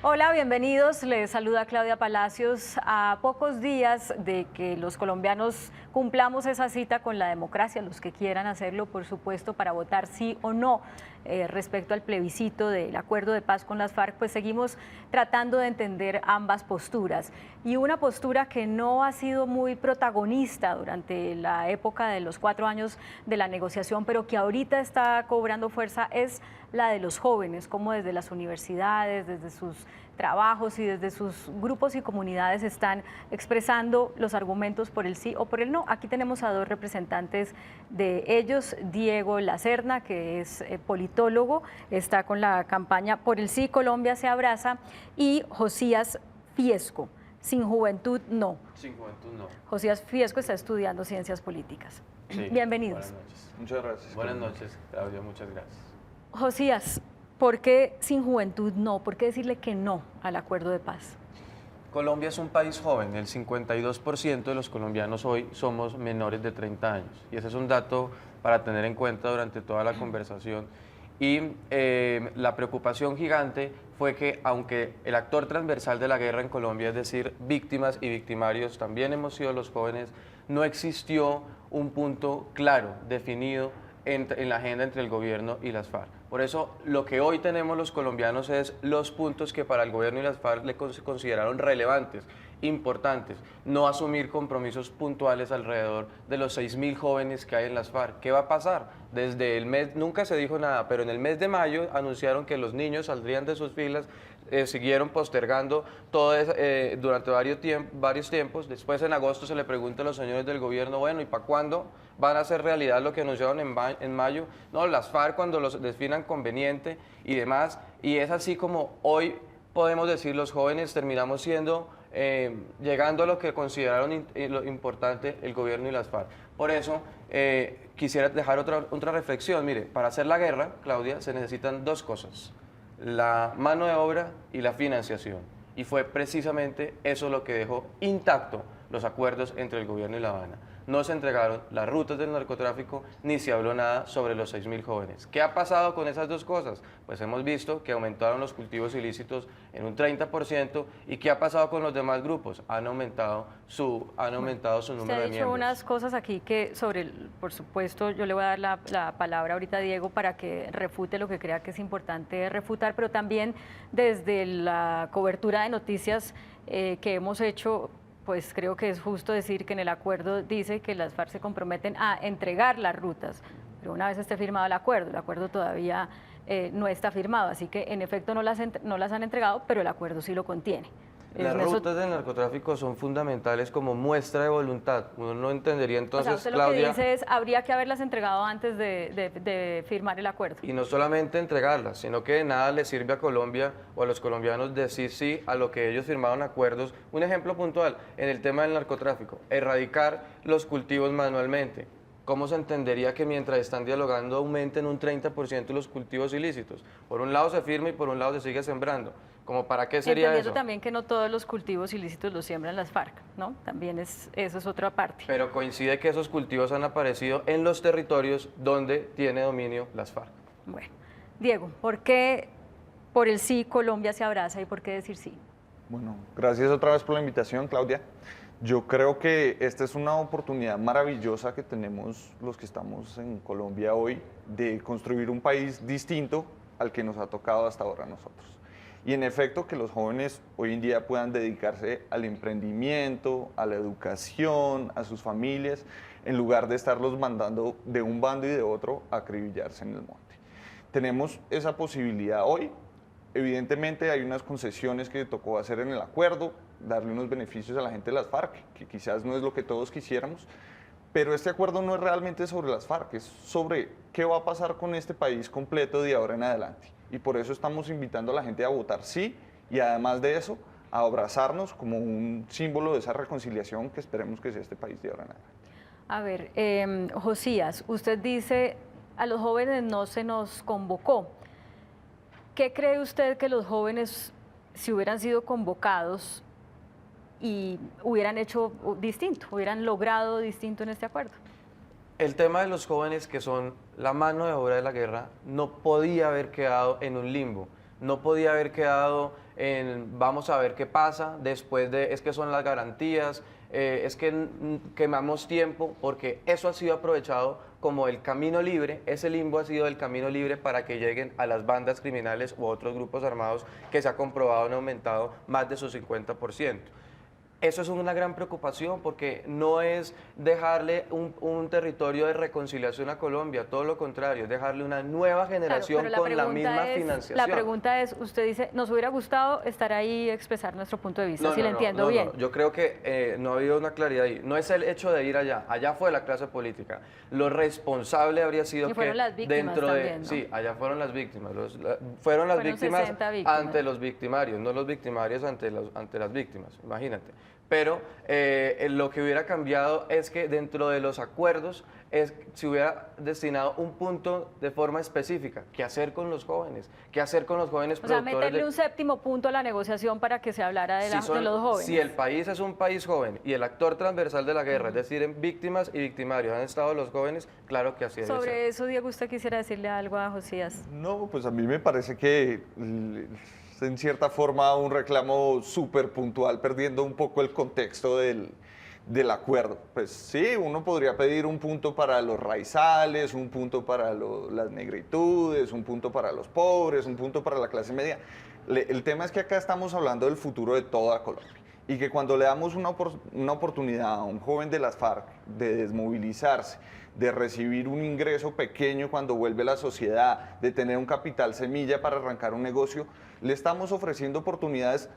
Hola, bienvenidos. Les saluda Claudia Palacios. A pocos días de que los colombianos cumplamos esa cita con la democracia, los que quieran hacerlo, por supuesto, para votar sí o no respecto al plebiscito del acuerdo de paz con las FARC, pues seguimos tratando de entender ambas posturas. Y una postura que no ha sido muy protagonista durante la época de los 4 años de la negociación, pero que ahorita está cobrando fuerza, es la de los jóvenes, como desde las universidades, desde sus trabajos y desde sus grupos y comunidades están expresando los argumentos por el sí o por el no. Aquí tenemos a dos representantes de ellos, Diego Lacerna, que es politólogo, está con la campaña Por el sí, Colombia se abraza, y Josías Fiesco, Sin Juventud no. Sin Juventud no. Josías Fiesco está estudiando Ciencias Políticas. Sí. Bienvenidos. Buenas noches. Muchas gracias. Buenas noches, Claudia, muchas gracias. Josías, ¿por qué Sin Juventud no? ¿Por qué decirle que no al acuerdo de paz? Colombia es un país joven, el 52% de los colombianos hoy somos menores de 30 años y ese es un dato para tener en cuenta durante toda la conversación. Y la preocupación gigante fue que aunque el actor transversal de la guerra en Colombia, es decir, víctimas y victimarios, también hemos sido los jóvenes, no existió un punto claro, definido en la agenda entre el gobierno y las FARC. Por eso, lo que hoy tenemos los colombianos es los puntos que para el gobierno y las FARC le consideraron relevantes, importantes. No asumir compromisos puntuales alrededor de los 6.000 jóvenes que hay en las FARC. ¿Qué va a pasar? Desde el mes, nunca se dijo nada, pero en el mes de mayo anunciaron que los niños saldrían de sus filas, siguieron postergando todo durante varios tiempos. Después en agosto se le pregunta a los señores del gobierno, bueno, ¿y para cuándo van a hacer realidad lo que anunciaron en mayo? No, las FARC cuando los definan conveniente y demás. Y es así como hoy podemos decir los jóvenes terminamos siendo, llegando a lo que consideraron lo importante el gobierno y las FARC. Por eso quisiera dejar otra reflexión. Mire, para hacer la guerra, Claudia, se necesitan dos cosas: la mano de obra y la financiación. Y fue precisamente eso lo que dejó intacto los acuerdos entre el gobierno y La Habana. No se entregaron las rutas del narcotráfico, ni se habló nada sobre los 6.000 jóvenes. ¿Qué ha pasado con esas dos cosas? Pues hemos visto que aumentaron los cultivos ilícitos en un 30%. ¿Y qué ha pasado con los demás grupos? Han aumentado su número de miembros. Usted ha dicho unas cosas aquí que por supuesto, yo le voy a dar la palabra ahorita a Diego para que refute lo que crea que es importante refutar, pero también desde la cobertura de noticias que hemos hecho, pues creo que es justo decir que en el acuerdo dice que las FARC se comprometen a entregar las rutas, pero una vez esté firmado el acuerdo todavía no está firmado, así que en efecto no las han entregado, pero el acuerdo sí lo contiene. Las rutas del narcotráfico son fundamentales como muestra de voluntad. Uno no entendería entonces, o sea, usted Claudia, lo que dice es, habría que haberlas entregado antes de firmar el acuerdo. y no solamente entregarlas, sino que de nada le sirve a Colombia o a los colombianos decir sí a lo que ellos firmaron acuerdos. Un ejemplo puntual, en el tema del narcotráfico, erradicar los cultivos manualmente. ¿Cómo se entendería que mientras están dialogando aumenten un 30% los cultivos ilícitos? Por un lado se firma y por un lado se sigue sembrando. ¿Cómo para qué sería Entendiendo eso? también que no todos los cultivos ilícitos los siembran las FARC, ¿no? También eso es otra parte. Pero coincide que esos cultivos han aparecido en los territorios donde tiene dominio las FARC. Bueno, Diego, ¿por qué por el sí Colombia se abraza y por qué decir sí? Bueno, gracias otra vez por la invitación, Claudia. Yo creo que esta es una oportunidad maravillosa que tenemos los que estamos en Colombia hoy de construir un país distinto al que nos ha tocado hasta ahora a nosotros. Y en efecto que los jóvenes hoy en día puedan dedicarse al emprendimiento, a la educación, a sus familias, en lugar de estarlos mandando de un bando y de otro a acribillarse en el monte. Tenemos esa posibilidad hoy. Evidentemente hay unas concesiones que tocó hacer en el acuerdo, darle unos beneficios a la gente de las FARC, que quizás no es lo que todos quisiéramos, pero este acuerdo no es realmente sobre las FARC, es sobre qué va a pasar con este país completo de ahora en adelante. Y por eso estamos invitando a la gente a votar sí, y además de eso, a abrazarnos como un símbolo de esa reconciliación que esperemos que sea este país de ahora en adelante. A ver, Josías, usted dice, a los jóvenes no se nos convocó. ¿Qué cree usted que los jóvenes, si hubieran sido convocados y hubieran hecho distinto, hubieran logrado distinto en este acuerdo? El tema de los jóvenes que son la mano de obra de la guerra no podía haber quedado en un limbo. no podía haber quedado en vamos a ver qué pasa, después de es que son las garantías, es que quemamos tiempo, porque eso ha sido aprovechado como el camino libre, ese limbo ha sido el camino libre para que lleguen a las bandas criminales u otros grupos armados que se ha comprobado han aumentado más de su 50%. Eso es una gran preocupación porque no es dejarle un territorio de reconciliación a Colombia, todo lo contrario, es dejarle una nueva generación Claro, con la misma financiación. La pregunta es, usted dice, nos hubiera gustado estar ahí y expresar nuestro punto de vista, si lo entiendo bien. Yo creo que no ha habido una claridad ahí. No es el hecho de ir allá, allá fue la clase política. Lo responsable habría sido Y fueron las víctimas dentro de... también, ¿no? Sí, allá fueron las víctimas. Fueron las víctimas 60 víctimas ante los victimarios, no los victimarios ante las víctimas, imagínate. Pero lo que hubiera cambiado es que dentro de los acuerdos se hubiera destinado un punto de forma específica. ¿Qué hacer con los jóvenes? ¿Qué hacer con los jóvenes O sea, productores? meterle un séptimo punto a la negociación para que se hablara de, de los jóvenes. Si el país es un país joven y el actor transversal de la guerra, es decir, en víctimas y victimarios han estado los jóvenes, claro que así debe ser. Sobre eso, Diego, ¿usted quisiera decirle algo a Josías? No, pues a mí me parece que en cierta forma un reclamo súper puntual, perdiendo un poco el contexto del acuerdo. Pues sí, uno podría pedir un punto para los raizales, un punto para las negritudes, un punto para los pobres, un punto para la clase media. El tema es que acá estamos hablando del futuro de toda Colombia y que cuando le damos una oportunidad a un joven de las FARC de desmovilizarse, de recibir un ingreso pequeño cuando vuelve a la sociedad, de tener un capital semilla para arrancar un negocio, le estamos ofreciendo oportunidades,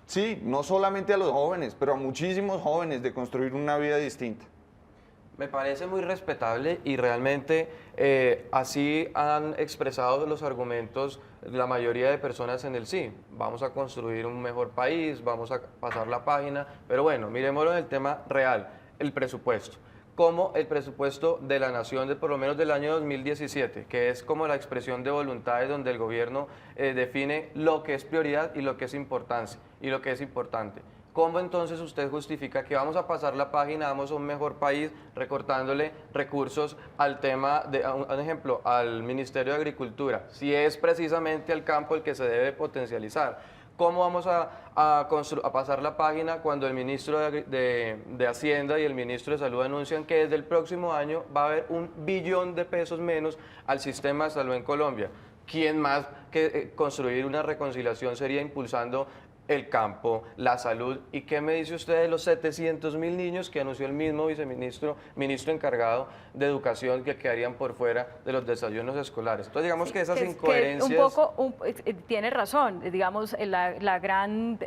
sí, no solamente a los jóvenes, pero a muchísimos jóvenes de construir una vida distinta. Me parece muy respetable y realmente así han expresado los argumentos la mayoría de personas en el sí. Vamos a construir un mejor país, vamos a pasar la página, pero bueno, miremoslo en el tema real, el presupuesto. Como el presupuesto de la nación, por lo menos del año 2017, que es como la expresión de voluntades donde el gobierno define lo que es prioridad y lo que es importancia y lo que es importante. ¿Cómo entonces usted justifica que vamos a pasar la página, vamos a un mejor país recortándole recursos al tema, un ejemplo, al Ministerio de Agricultura, si es precisamente al campo el que se debe potencializar? ¿Cómo vamos a pasar la página cuando el ministro de Hacienda y el ministro de Salud anuncian que desde el próximo año va a haber $1 billón de pesos menos al sistema de salud en Colombia? ¿Quién más que construir una reconciliación sería impulsando el campo, la salud? ¿Y qué me dice usted de los 700.000 niños que anunció el mismo ministro encargado de educación que quedarían por fuera de los desayunos escolares? Entonces digamos que esas incoherencias... Que un poco, tiene razón, digamos, el gran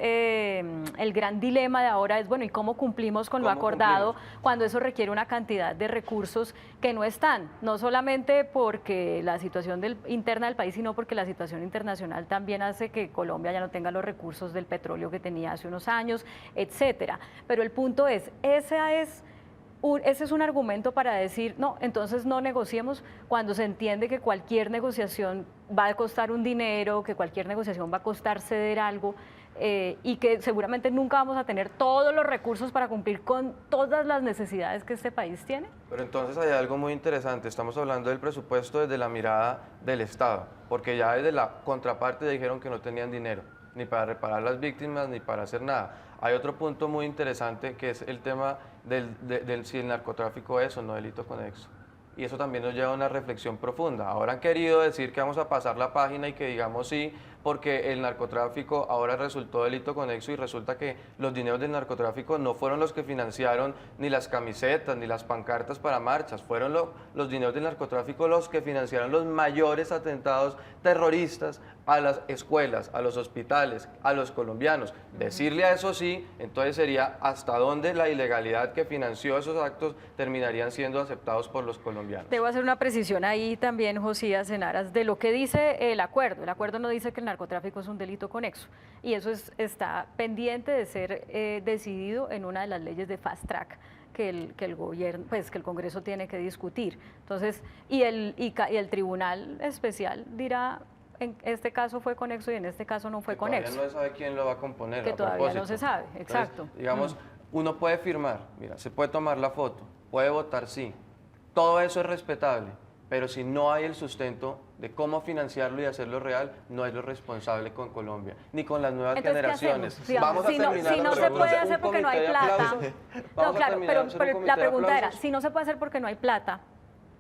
dilema de ahora es, bueno, ¿y cómo cumplimos con lo acordado cuando eso requiere una cantidad de recursos que no están? No solamente porque la situación interna del país, sino porque la situación internacional también hace que Colombia ya no tenga los recursos del petróleo que tenía hace unos años, etcétera. Pero el punto es, ese es un argumento para decir, no, entonces no negociemos, cuando se entiende que cualquier negociación va a costar un dinero, que cualquier negociación va a costar ceder algo, y que seguramente nunca vamos a tener todos los recursos para cumplir con todas las necesidades que este país tiene. Pero entonces hay algo muy interesante, estamos hablando del presupuesto desde la mirada del Estado, porque ya desde la contraparte dijeron que no tenían dinero, ni para reparar las víctimas, ni para hacer nada. Hay otro punto muy interesante que es el tema del si el narcotráfico es o no delito conexo. Y eso también nos lleva a una reflexión profunda. Ahora han querido decir que vamos a pasar la página y que digamos sí, porque el narcotráfico ahora resultó delito conexo y resulta que los dineros del narcotráfico no fueron los que financiaron ni las camisetas ni las pancartas para marchas, fueron los dineros del narcotráfico los que financiaron los mayores atentados terroristas a las escuelas, a los hospitales, a los colombianos. Decirle a eso sí, entonces sería hasta dónde la ilegalidad que financió esos actos terminarían siendo aceptados por los colombianos. Debo hacer una precisión ahí también, Josías, en aras de lo que dice el acuerdo. El acuerdo no dice que el narcotráfico es un delito conexo y eso está pendiente de ser decidido en una de las leyes de fast track que el gobierno, pues que el Congreso tiene que discutir. Entonces, y el Tribunal Especial dirá en este caso fue conexo y en este caso no fue conexo. Todavía no se sabe quién lo va a componer. Que todavía no se sabe, exacto. Entonces, digamos, uno puede firmar, mira, se puede tomar la foto, puede votar sí, todo eso es respetable, pero si no hay el sustento de cómo financiarlo y hacerlo real, no es lo responsable con Colombia, ni con las nuevas Entonces, ¿qué generaciones. hacemos? Vamos a terminar si no la se pregunta. puede Un hacer porque no hay comité de plata. aplausos. No, Vamos a claro, terminar pero, a hacer un pero comité la de pregunta era, aplausos. si no se puede hacer porque no hay plata,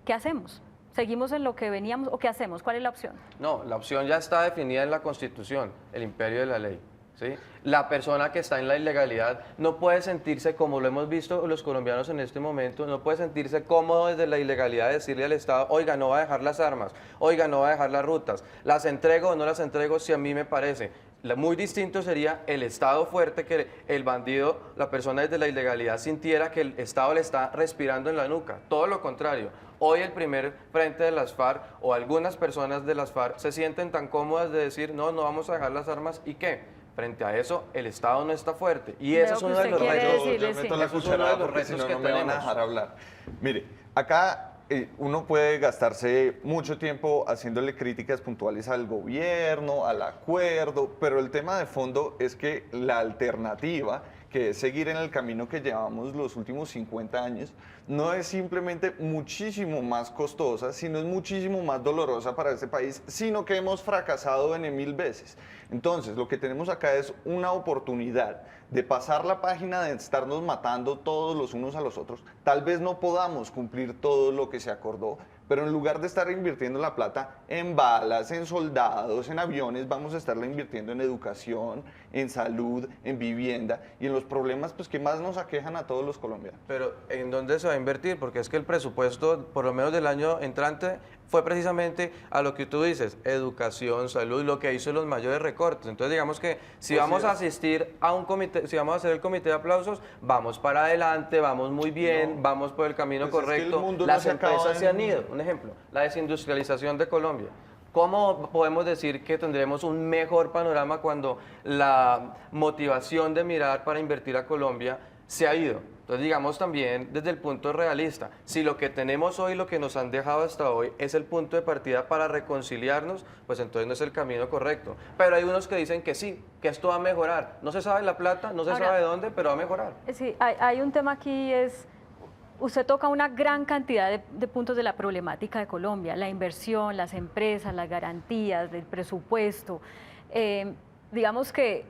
¿qué hacemos? ¿Seguimos en lo que veníamos o qué hacemos? ¿Cuál es la opción? No, la opción ya está definida en la Constitución, el imperio de la ley. ¿Sí? La persona que está en la ilegalidad no puede sentirse, como lo hemos visto los colombianos en este momento, no puede sentirse cómodo desde la ilegalidad, decirle al Estado, oiga, no va a dejar las armas, oiga, no va a dejar las rutas, las entrego o no las entrego si a mí me parece. Muy distinto sería el Estado fuerte, que el bandido, la persona desde la ilegalidad sintiera que el Estado le está respirando en la nuca. Todo lo contrario. Hoy el primer frente de las FARC o algunas personas de las FARC se sienten tan cómodas de decir, no, no vamos a dejar las armas, ¿y qué? Frente a eso, el Estado no está fuerte. Y Veo ese es que uno de usted los quiere retos. decirle, Yo meto sí. la Eso es uno cucharada de los porque si retos no, que no me van a tenemos. dejar hablar. Mire, acá uno puede gastarse mucho tiempo haciéndole críticas puntuales al gobierno, al acuerdo, pero el tema de fondo es que la alternativa, que es seguir en el camino que llevamos los últimos 50 años, no es simplemente muchísimo más costosa, sino es muchísimo más dolorosa para este país, sino que hemos fracasado en 1000 veces. Entonces, lo que tenemos acá es una oportunidad de pasar la página de estarnos matando todos los unos a los otros. Tal vez no podamos cumplir todo lo que se acordó, pero en lugar de estar invirtiendo la plata en balas, en soldados, en aviones, vamos a estarla invirtiendo en educación, en salud, en vivienda y en los problemas pues, que más nos aquejan a todos los colombianos. Pero ¿en dónde se va a invertir? Porque es que el presupuesto, por lo menos del año entrante, fue precisamente a lo que tú dices, educación, salud, lo que hizo los mayores recortes. Entonces digamos que si Pues vamos sí. a asistir a un comité, si vamos a hacer el comité de aplausos, vamos para adelante, vamos muy bien, No. vamos por el camino Pues es que el correcto. mundo no Las se acaba empresas se han en- ido. Un ejemplo, la desindustrialización de Colombia. ¿Cómo podemos decir que tendremos un mejor panorama cuando la motivación de mirar para invertir a Colombia se ha ido? Entonces, digamos también desde el punto realista, si lo que tenemos hoy, lo que nos han dejado hasta hoy, es el punto de partida para reconciliarnos, pues entonces no es el camino correcto. Pero hay unos que dicen que sí, que esto va a mejorar. No se sabe la plata, no se Ahora, sabe de dónde, pero va a mejorar. Sí, hay un tema aquí, usted toca una gran cantidad de puntos de la problemática de Colombia, la inversión, las empresas, las garantías, del presupuesto. Digamos que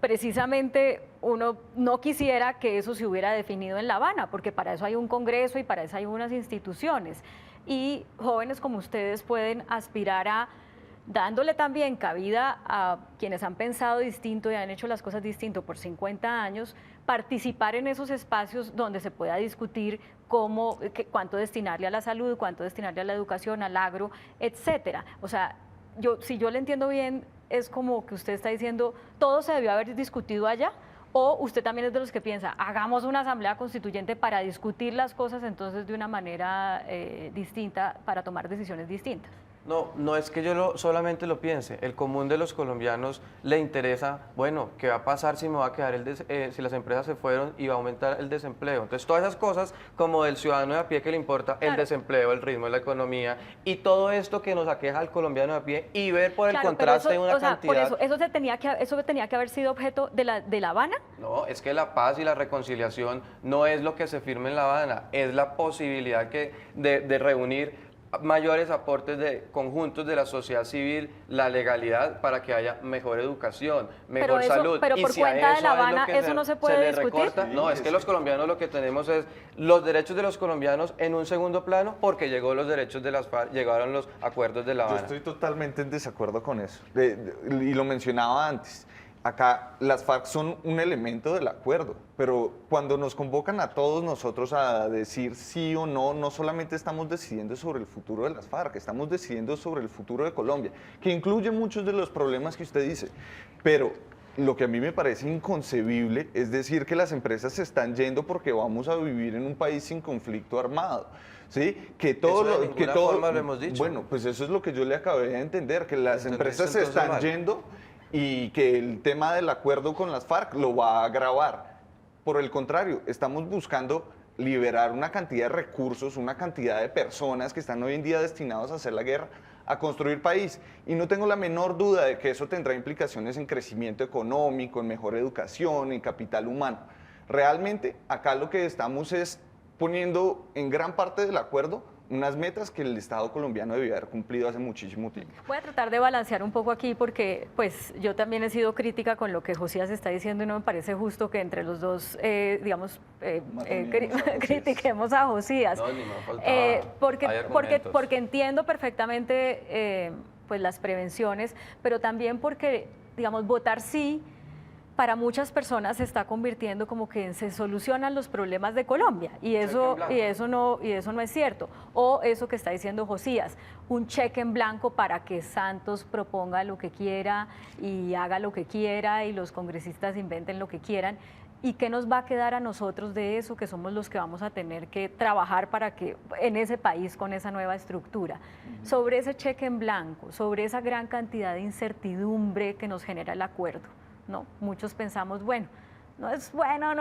precisamente uno no quisiera que eso se hubiera definido en La Habana, porque para eso hay un Congreso y para eso hay unas instituciones. Y jóvenes como ustedes pueden aspirar a, dándole también cabida a quienes han pensado distinto y han hecho las cosas distinto por 50 años, participar en esos espacios donde se pueda discutir cuánto destinarle a la salud, cuánto destinarle a la educación, al agro, etcétera. O sea, si yo le entiendo bien, es como que usted está diciendo, todo se debió haber discutido allá, o usted también es de los que piensa, hagamos una asamblea constituyente para discutir las cosas entonces de una manera distinta, para tomar decisiones distintas. No, no es que yo solamente lo piense. El común de los colombianos le interesa, bueno, ¿qué va a pasar si me va a quedar si las empresas se fueron y va a aumentar el desempleo? Entonces, todas esas cosas, como del ciudadano de a pie que le importa el desempleo, el ritmo de la economía y todo esto que nos aqueja al colombiano de a pie y ver por el contraste de una cantidad. Por eso eso tenía que haber sido objeto de La Habana. No, es que la paz y la reconciliación no es lo que se firme en La Habana, es la posibilidad de reunir mayores aportes de conjuntos de la sociedad civil, la legalidad para que haya mejor educación, mejor salud. Pero Y por si a cuenta de eso La es lo Habana, que ¿eso no se puede le discutir? recorta, Sí, no, es que los colombianos lo que tenemos es los derechos de los colombianos en un segundo plano porque llegó los derechos de las FARC, llegaron los acuerdos de La Yo Habana. estoy totalmente en desacuerdo con eso. Y lo mencionaba antes. Acá las FARC son un elemento del acuerdo, pero cuando nos convocan a todos nosotros a decir sí o no, no solamente estamos decidiendo sobre el futuro de las FARC, estamos decidiendo sobre el futuro de Colombia, que incluye muchos de los problemas que usted dice. Pero lo que a mí me parece inconcebible es decir que las empresas se están yendo porque vamos a vivir en un país sin conflicto armado. ¿Sí? Que todo Eso de lo, que ninguna todo, forma lo hemos dicho. Bueno, pues eso es lo que yo le acabé de entender, que las Entendiste empresas se entonces están mal. yendo y que el tema del acuerdo con las FARC lo va a agravar. Por el contrario, estamos buscando liberar una cantidad de recursos, una cantidad de personas que están hoy en día destinados a hacer la guerra, a construir país. Y no tengo la menor duda de que eso tendrá implicaciones en crecimiento económico, en mejor educación, en capital humano. Realmente, acá lo que estamos es poniendo en gran parte del acuerdo unas metas que el Estado colombiano debía haber cumplido hace muchísimo tiempo. Voy a tratar de balancear un poco aquí porque pues yo también he sido crítica con lo que Josías está diciendo y no me parece justo que entre los dos, critiquemos a Josías. No, ni me faltaba. Porque entiendo perfectamente pues las prevenciones, pero también porque, digamos, votar sí para muchas personas se está convirtiendo como que se solucionan los problemas de Colombia y eso no es cierto. O eso que está diciendo Josías, un cheque en blanco para que Santos proponga lo que quiera y haga lo que quiera y los congresistas inventen lo que quieran. ¿Y qué nos va a quedar a nosotros de eso, que somos los que vamos a tener que trabajar para que en ese país con esa nueva estructura? Sobre ese cheque en blanco, sobre esa gran cantidad de incertidumbre que nos genera el acuerdo. No, muchos pensamos, bueno, no es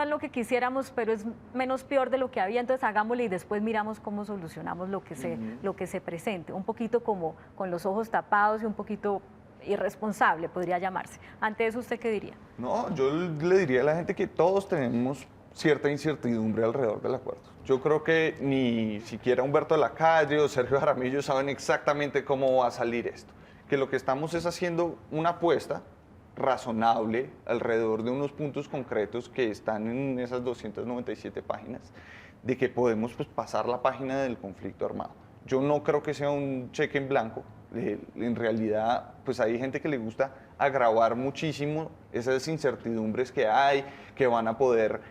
lo que quisiéramos, pero es menos peor de lo que había, entonces hagámosle y después miramos cómo solucionamos lo que se presente. Un poquito como con los ojos tapados y un poquito irresponsable, podría llamarse. Ante eso, ¿usted qué diría? No, yo le diría a la gente que todos tenemos cierta incertidumbre alrededor del acuerdo. Yo creo que ni siquiera Humberto de la Calle o Sergio Jaramillo saben exactamente cómo va a salir esto. Que lo que estamos es haciendo una apuesta razonable alrededor de unos puntos concretos que están en esas 297 páginas, de que podemos pues, pasar la página del conflicto armado. Yo no creo que sea un cheque en blanco. En realidad, pues hay gente que le gusta agravar muchísimo esas incertidumbres que hay, que van a poder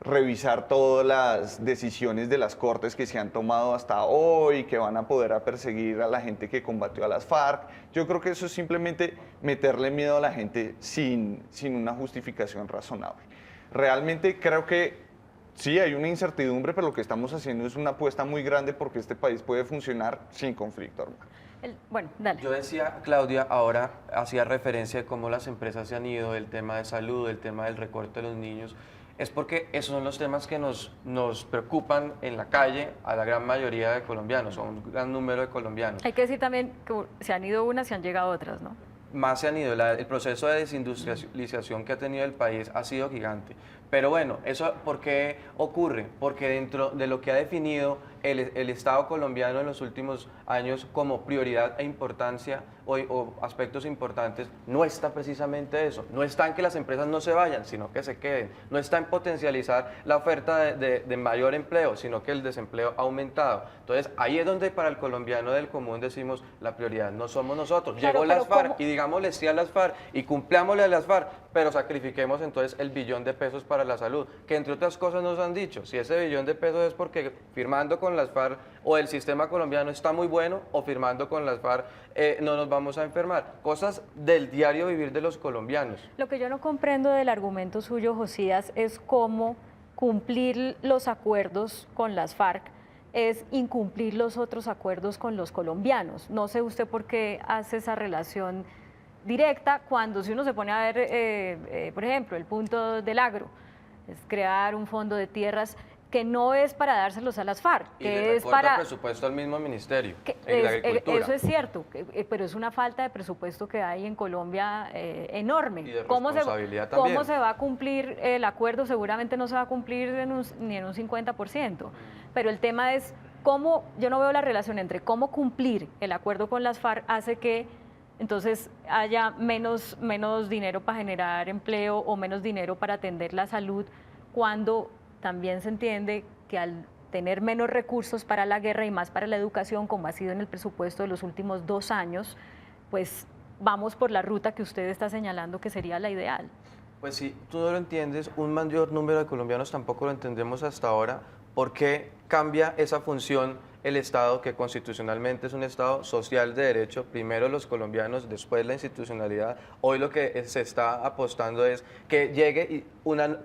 revisar todas las decisiones de las cortes que se han tomado hasta hoy, que van a poder perseguir a la gente que combatió a las FARC. Yo creo que eso es simplemente meterle miedo a la gente sin una justificación razonable. Realmente creo que sí hay una incertidumbre, pero lo que estamos haciendo es una apuesta muy grande porque este país puede funcionar sin conflicto armado. Bueno, dale. Yo decía, Claudia, ahora hacía referencia de cómo las empresas se han ido, el tema de salud, el tema del recorte de los niños. Es porque esos son los temas que nos preocupan en la calle a la gran mayoría de colombianos, a un gran número de colombianos. Hay que decir también que se han ido unas y han llegado otras, ¿no? Más se han ido. El proceso de desindustrialización que ha tenido el país ha sido gigante. Pero bueno, ¿eso por qué ocurre? Porque dentro de lo que ha definido el Estado colombiano en los últimos años como prioridad e importancia o aspectos importantes, no está precisamente eso. No está en que las empresas no se vayan, sino que se queden. No está en potencializar la oferta de mayor empleo, sino que el desempleo ha aumentado. Entonces, ahí es donde para el colombiano del común decimos, la prioridad no somos nosotros. Claro, llegó las FARC y digámosle sí a las FARC y cumplámosle a las FARC, pero sacrifiquemos entonces el billón de pesos para la salud, que entre otras cosas nos han dicho, si ese billón de pesos es porque firmando con las FARC o el sistema colombiano está muy bueno o firmando con las FARC no nos vamos a enfermar. Cosas del diario vivir de los colombianos. Lo que yo no comprendo del argumento suyo, Josías, es cómo cumplir los acuerdos con las FARC es incumplir los otros acuerdos con los colombianos. No sé usted por qué hace esa relación directa cuando si uno se pone a ver, por ejemplo, el punto del agro, es crear un fondo de tierras que no es para dárselos a las FARC, que es para presupuesto al mismo ministerio de Agricultura. Eso es cierto, pero es una falta de presupuesto que hay en Colombia enorme. Y de responsabilidad también. ¿Cómo se va a cumplir el acuerdo? Seguramente no se va a cumplir ni en un 50%, pero el tema es cómo, yo no veo la relación entre cómo cumplir el acuerdo con las FARC hace que entonces haya menos dinero para generar empleo o menos dinero para atender la salud, cuando también se entiende que al tener menos recursos para la guerra y más para la educación, como ha sido en el presupuesto de los últimos 2 años, pues vamos por la ruta que usted está señalando que sería la ideal. Pues si tú no lo entiendes, un mayor número de colombianos tampoco lo entendemos hasta ahora. ¿Por qué cambia esa función el Estado, que constitucionalmente es un Estado social de derecho? Primero los colombianos, después la institucionalidad. Hoy lo que se está apostando es que llegue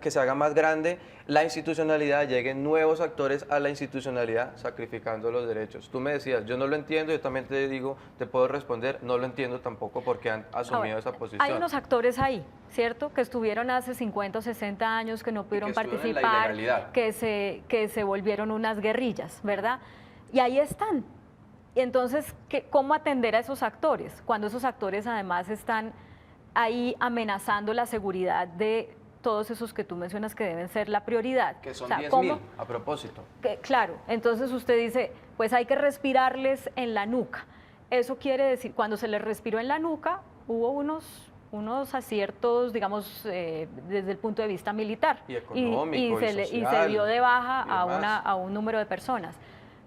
que se haga más grande la institucionalidad, lleguen nuevos actores a la institucionalidad sacrificando los derechos. Tú me decías, yo no lo entiendo, yo también te digo, te puedo responder, no lo entiendo tampoco porque han asumido esa posición. Hay unos actores ahí, ¿cierto? Que estuvieron hace 50 o 60 años, que no pudieron participar, que se volvieron unas guerrillas, ¿verdad? Y ahí están. Y entonces, ¿cómo atender a esos actores? Cuando esos actores además están ahí amenazando la seguridad de todos esos que tú mencionas que deben ser la prioridad. Que son O sea, 10.000, a propósito. Claro, entonces usted dice, pues hay que respirarles en la nuca. Eso quiere decir, cuando se les respiró en la nuca, hubo unos aciertos, digamos, desde el punto de vista militar. Y económico, y se social, dio de baja y demás. a un número de personas,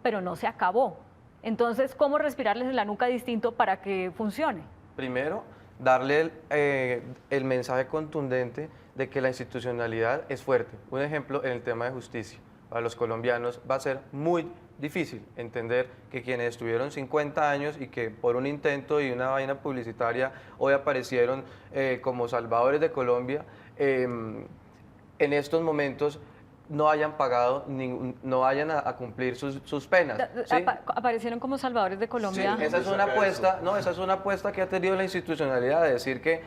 pero no se acabó. Entonces, ¿cómo respirarles en la nuca distinto para que funcione? Primero, darle el mensaje contundente de que la institucionalidad es fuerte. Un ejemplo en el tema de justicia. Para los colombianos va a ser muy difícil entender que quienes estuvieron 50 años y que por un intento y una vaina publicitaria hoy aparecieron como salvadores de Colombia, en estos momentos no hayan pagado, no vayan a cumplir sus penas. ¿Sí? Aparecieron como salvadores de Colombia. Sí, esa es una apuesta, no, esa es una apuesta que ha tenido la institucionalidad, de decir que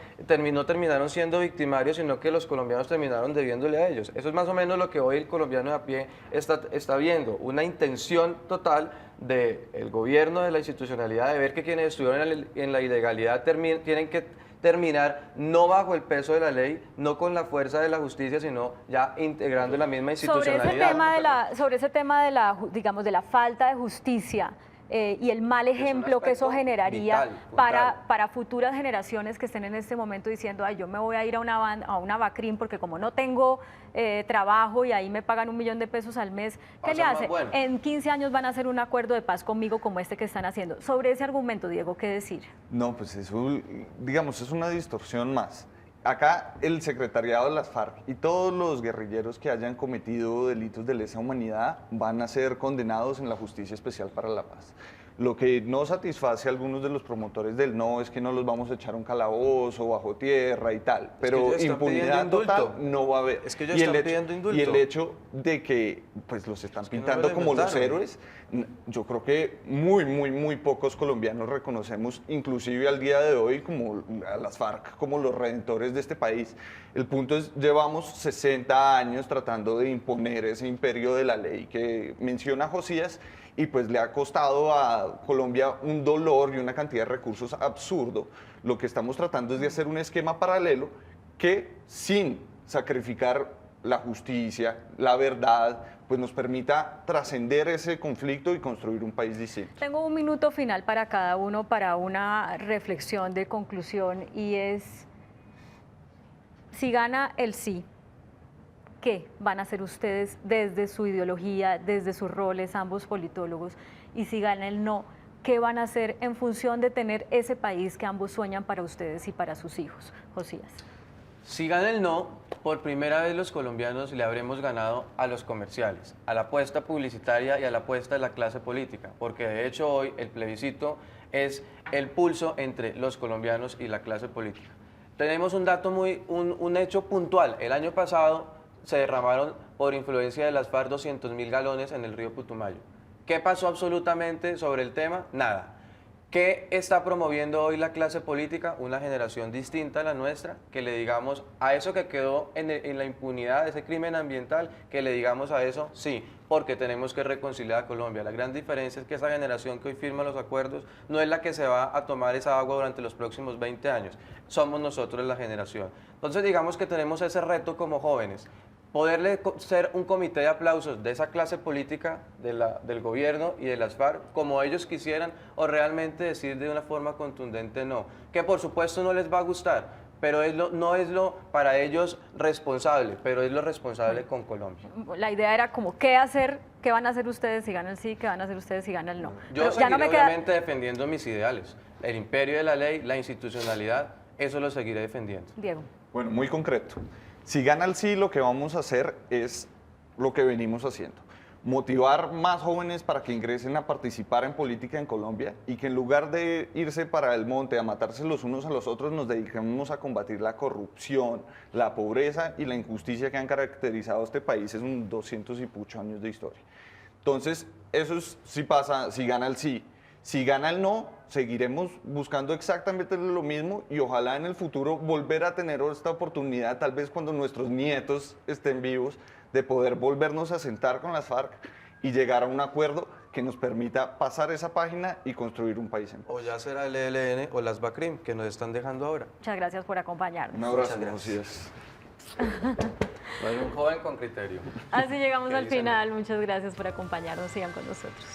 no terminaron siendo victimarios, sino que los colombianos terminaron debiéndole a ellos. Eso es más o menos lo que hoy el colombiano de a pie está viendo, una intención total del gobierno, de la institucionalidad, de ver que quienes estuvieron en la ilegalidad tienen que terminar no bajo el peso de la ley, no con la fuerza de la justicia, sino ya integrando la misma institucionalidad. Sobre ese tema de la, digamos, de la falta de justicia y el mal ejemplo que eso generaría para futuras generaciones que estén en este momento diciendo, ay, yo me voy a ir a una Bacrim porque como no tengo trabajo y ahí me pagan $1 millón al mes, ¿qué le hace? Bueno. En 15 años van a hacer un acuerdo de paz conmigo como este que están haciendo. Sobre ese argumento, Diego, ¿qué decir? No, pues eso, digamos, es una distorsión más. Acá el secretariado de las FARC y todos los guerrilleros que hayan cometido delitos de lesa humanidad van a ser condenados en la Justicia Especial para la Paz. Lo que no satisface a algunos de los promotores del no es que no los vamos a echar a un calabozo bajo tierra y tal, pero impunidad total no va a haber. Es que ellos están pidiendo indulto. Y el hecho de que pues los están pintando como los héroes, yo creo que muy pocos colombianos reconocemos, inclusive al día de hoy, como a las FARC, como los redentores de este país. El punto es, llevamos 60 años tratando de imponer ese imperio de la ley que menciona Josías, y pues le ha costado a Colombia un dolor y una cantidad de recursos absurdo. Lo que estamos tratando es de hacer un esquema paralelo que, sin sacrificar la justicia, la verdad, pues nos permita trascender ese conflicto y construir un país distinto. Tengo un minuto final para cada uno para una reflexión de conclusión, y es, si gana el sí, ¿qué van a hacer ustedes desde su ideología, desde sus roles, ambos politólogos? Y si gana el no, ¿qué van a hacer en función de tener ese país que ambos sueñan para ustedes y para sus hijos? Josías. Si gana el no, por primera vez los colombianos le habremos ganado a los comerciales, a la apuesta publicitaria y a la apuesta de la clase política, porque de hecho hoy el plebiscito es el pulso entre los colombianos y la clase política. Tenemos un dato un hecho puntual. El año pasado se derramaron por influencia de las FARC 200.000 galones en el río Putumayo. ¿Qué pasó absolutamente sobre el tema? Nada. ¿Qué está promoviendo hoy la clase política? Una generación distinta a la nuestra, que le digamos a eso que quedó en la impunidad, ese crimen ambiental, que le digamos a eso, sí, porque tenemos que reconciliar a Colombia. La gran diferencia es que esa generación que hoy firma los acuerdos no es la que se va a tomar esa agua durante los próximos 20 años, somos nosotros la generación. Entonces digamos que tenemos ese reto como jóvenes, poderle ser un comité de aplausos de esa clase política del gobierno y de las FARC como ellos quisieran, o realmente decir de una forma contundente no, que por supuesto no les va a gustar, pero no es lo para ellos responsable, pero es lo responsable con Colombia. La idea era como qué hacer, qué van a hacer ustedes si gana el sí, qué van a hacer ustedes si gana el no. Yo seguiré obviamente defendiendo mis ideales, el imperio de la ley, la institucionalidad, eso lo seguiré defendiendo. Diego. Bueno, muy concreto. Si gana el sí, lo que vamos a hacer es lo que venimos haciendo. Motivar más jóvenes para que ingresen a participar en política en Colombia y que en lugar de irse para el monte a matarse los unos a los otros, nos dediquemos a combatir la corrupción, la pobreza y la injusticia que han caracterizado a este país en unos 200 y pucho años de historia. Entonces, eso es si pasa, si gana el sí. Si gana el no, seguiremos buscando exactamente lo mismo y ojalá en el futuro volver a tener esta oportunidad, tal vez cuando nuestros nietos estén vivos, de poder volvernos a sentar con las FARC y llegar a un acuerdo que nos permita pasar esa página y construir un país en paz. O ya será el ELN o las Bacrim que nos están dejando ahora. Muchas gracias por acompañarnos. Un abrazo, gracias. Soy un joven con criterio. Así llegamos ¿Qué al dicen? final. Muchas gracias por acompañarnos. Sigan con nosotros.